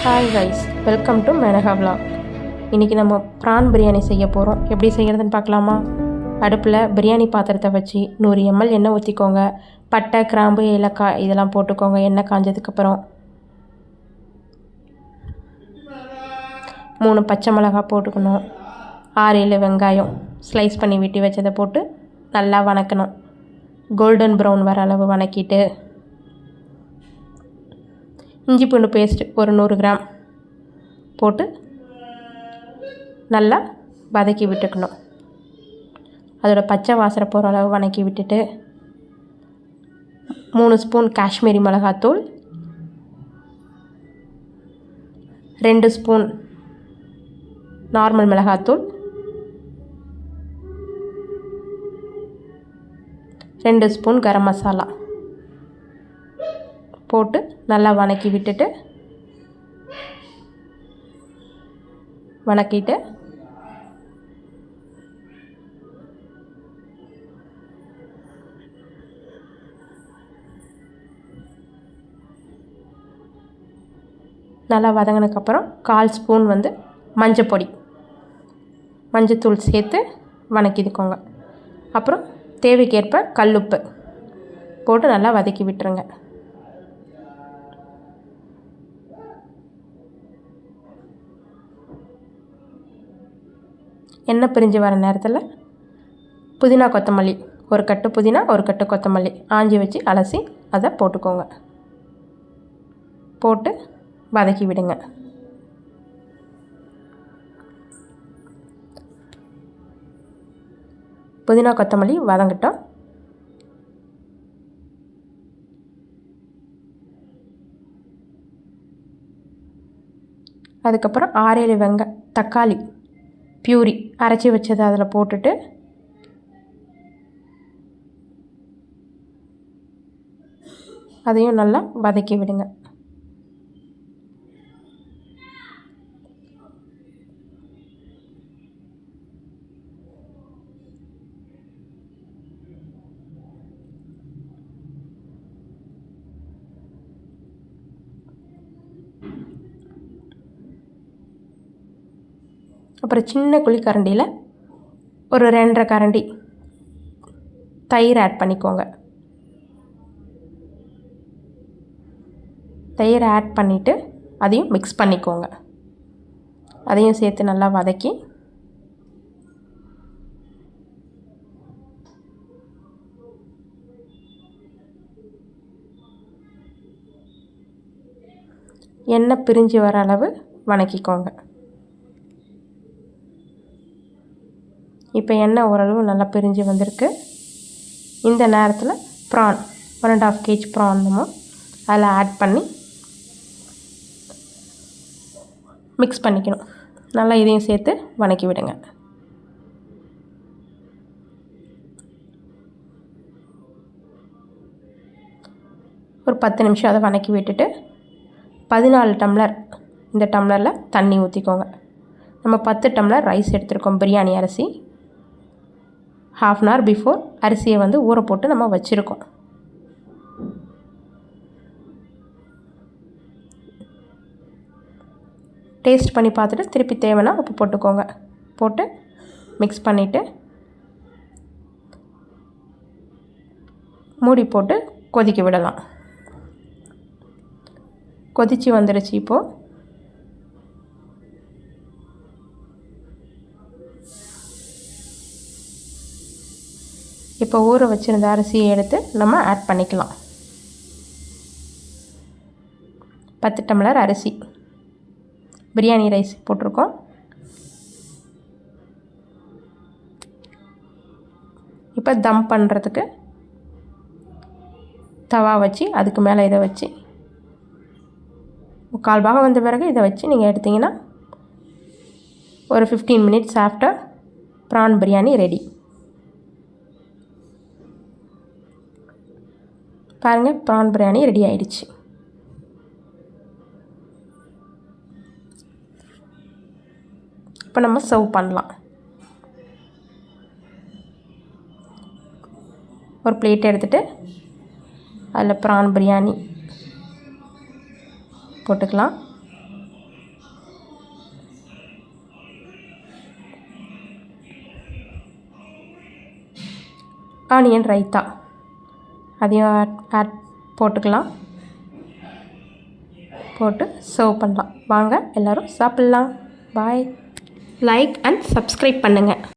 Hi guys, welcome to Menaka vlog. இன்றைக்கி நம்ம PRAN biryani செய்ய போகிறோம். எப்படி செய்கிறதுன்னு பார்க்கலாமா? அடுப்பில் பிரியாணி பாத்திரத்தை வச்சு 100 ml எண்ணெய் ஊற்றிக்கோங்க. பட்டை, கிராம்பு, ஏலக்காய் இதெல்லாம் போட்டுக்கோங்க. எண்ணெய் காஞ்சதுக்கப்புறம் 3 பச்சை மிளகாய் போட்டுக்கணும். 6-7 வெங்காயம் ஸ்லைஸ் பண்ணி வெட்டி வச்சதை போட்டு நல்லா வணக்கணும். கோல்டன் ப்ரௌன் வர அளவு வணக்கிட்டு இஞ்சி பூண்டு பேஸ்ட் ஒரு 100 கிராம் போட்டு நல்லா வதக்கி விட்டுக்கணும். அதோட பச்சை வாசனை போகிற அளவு வதக்கி விட்டுட்டு 3 ஸ்பூன் காஷ்மீரி மிளகாத்தூள், 2 ஸ்பூன் நார்மல் மிளகாத்தூள், 2 ஸ்பூன் கரம் மசாலா போட்டு நல்லா வணக்கிட்டு நல்லா வதங்கினதுக்கப்புறம் 1/4 ஸ்பூன் மஞ்சத்தூள் சேர்த்து வணக்கிதுக்கோங்க. அப்புறம் தேவைக்கேற்ப கல்லுப்பு போட்டு நல்லா வதக்கி விட்டுருங்க. எண்ணெய் பிரிஞ்சு வர நேரத்தில் புதினா கொத்தமல்லி, ஒரு கட்டு புதினா, ஒரு கட்டு கொத்தமல்லி ஆஞ்சி வச்சு அலசி அதை போட்டுக்கோங்க. போட்டு வதக்கி விடுங்க. புதினா கொத்தமல்லி வதங்கட்டும். அதுக்கப்புறம் 6-7 தக்காளி பியூரி அரைச்சி வச்சதை அதில் போட்டுட்டு அதையும் நல்லா வதக்கி விடுங்க. அப்புறம் சின்ன குழிக்கரண்டியில் ஒரு 2.5 கரண்டி தயிர் ஆட் பண்ணிக்கோங்க. தயிர் ஆட் பண்ணிவிட்டு அதையும் மிக்ஸ் பண்ணிக்கோங்க. அதையும் சேர்த்து நல்லா வதக்கி எண்ணெய் பிரிஞ்சு வர அளவு வதக்கிக்கோங்க. இப்போ எண்ணெய் ஓரளவு நல்லா பிரிஞ்சு வந்திருக்கு. இந்த நேரத்தில் ப்ரான் 1.5 kg ப்ரான் நம்ம அதில் ஆட் பண்ணி மிக்ஸ் பண்ணிக்கணும். நல்லா இதையும் சேர்த்து வதக்கி விடுங்க. ஒரு 10 நிமிஷம் அதை வதக்கி விட்டுட்டு 14 டம்ளர் இந்த டம்ளரில் தண்ணி ஊற்றிக்கோங்க. நம்ம 10 டம்ளர் ரைஸ் எடுத்துருக்கோம், பிரியாணி அரிசி. 1/2 hour பிஃபோர் அரிசியை ஊற போட்டு நம்ம வச்சுருக்கோம். டேஸ்ட் பண்ணி பார்த்துட்டு திருப்பி தேவைன்னா உப்பு போட்டுக்கோங்க. போட்டு மிக்ஸ் பண்ணிவிட்டு மூடி போட்டு கொதிக்க விடலாம். கொதித்து வந்துடுச்சு. இப்போ ஊற வச்சுருந்த அரிசியை எடுத்து நம்ம ஆட் பண்ணிக்கலாம். 10 டம்ளர் அரிசி பிரியாணி ரைஸ் போட்டிருக்கோம். இப்போ தம் பண்ணுறதுக்கு தவா வச்சு அதுக்கு மேலே இதை வச்சு 1/4 பாகம் வந்த பிறகு இதை வச்சு நீங்கள் எடுத்திங்கன்னா ஒரு 15 minutes after prawn biryani ready. பாருங்கள், ப்ரான் பிரியாணி ரெடி ஆயிடுச்சு. இப்போ நம்ம சர்வ் பண்ணலாம். ஒரு பிளேட் எடுத்துகிட்டு அதில் ப்ரான் பிரியாணி போட்டுக்கலாம். ஆனியன் ரைத்தா அதையும் ஆட் போட்டுக்கலாம். போட்டு சர்வ் பண்ணலாம். வாங்க எல்லோரும் சாப்பிட்லாம். பாய். லைக் அண்ட் சப்ஸ்கிரைப் பண்ணுங்கள்.